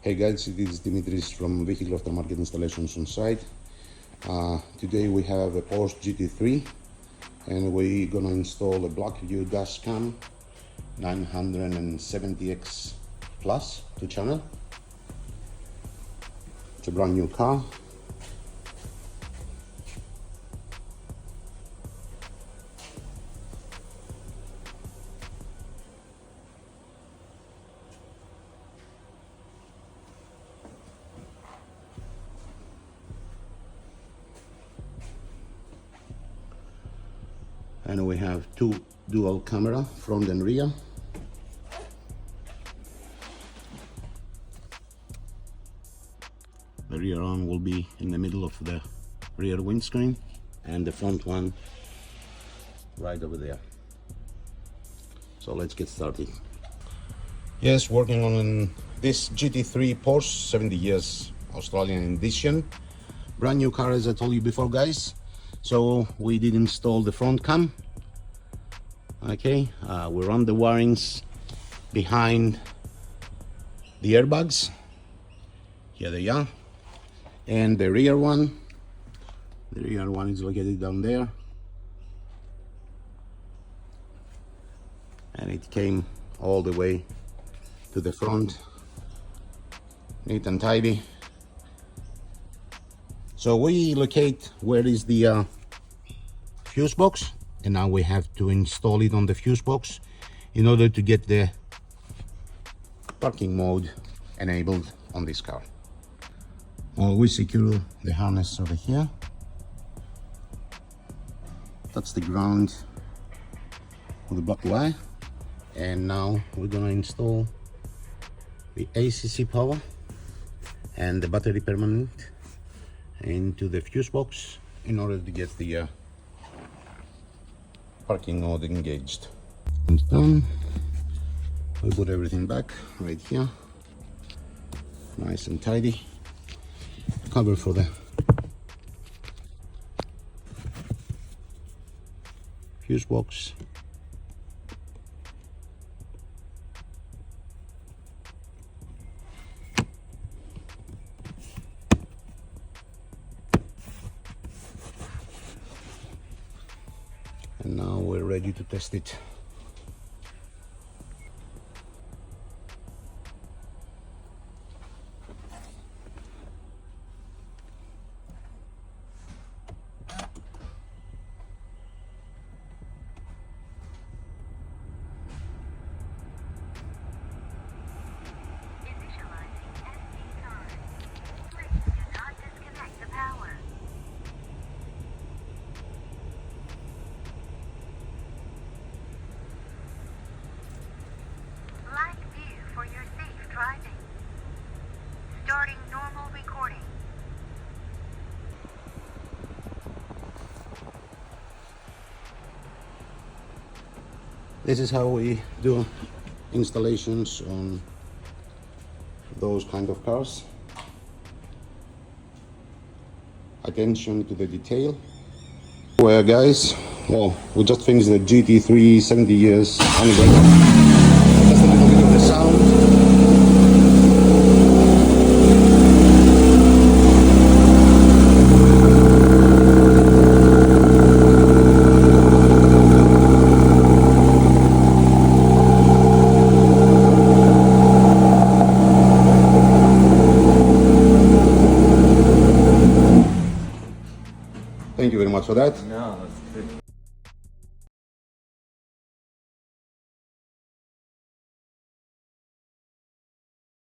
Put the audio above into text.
Hey guys, it is Dimitris from Vehicle Aftermarket Installations on site. Today we have a Porsche GT3 and we're gonna install a BlackVue Dashcam 970X Plus 2-channel. It's a brand new car. And we have two dual camera, front and rear. The rear arm will be in the middle of the rear windscreen and the front one right over there. So let's get started. Yes, working on this GT3 Porsche 70 years Australian edition. Brand new car, as I told you before, guys. So we did install the front cam. Okay, we run the wirings behind the airbags. Here they are. And the rear one is located down there. And it came all the way to the front, neat and tidy. So we locate where is the fuse box, and now we have to install it on the fuse box in order to get the parking mode enabled on this car. We secure the harness over here. That's the ground of the black wire. And now we're gonna install the ACC power and the battery permanent into the fuse box in order to get the parking mode engaged. It's done. We put everything back right here, nice and tidy. Cover for the fuse box. And now we're ready to test it. Starting normal recording. This is how we do installations on those kind of cars. Attention to the detail. Well guys, we just finished the GT3 70 years anniversary. Just a little bit of the sound. Thank you very much for that. No.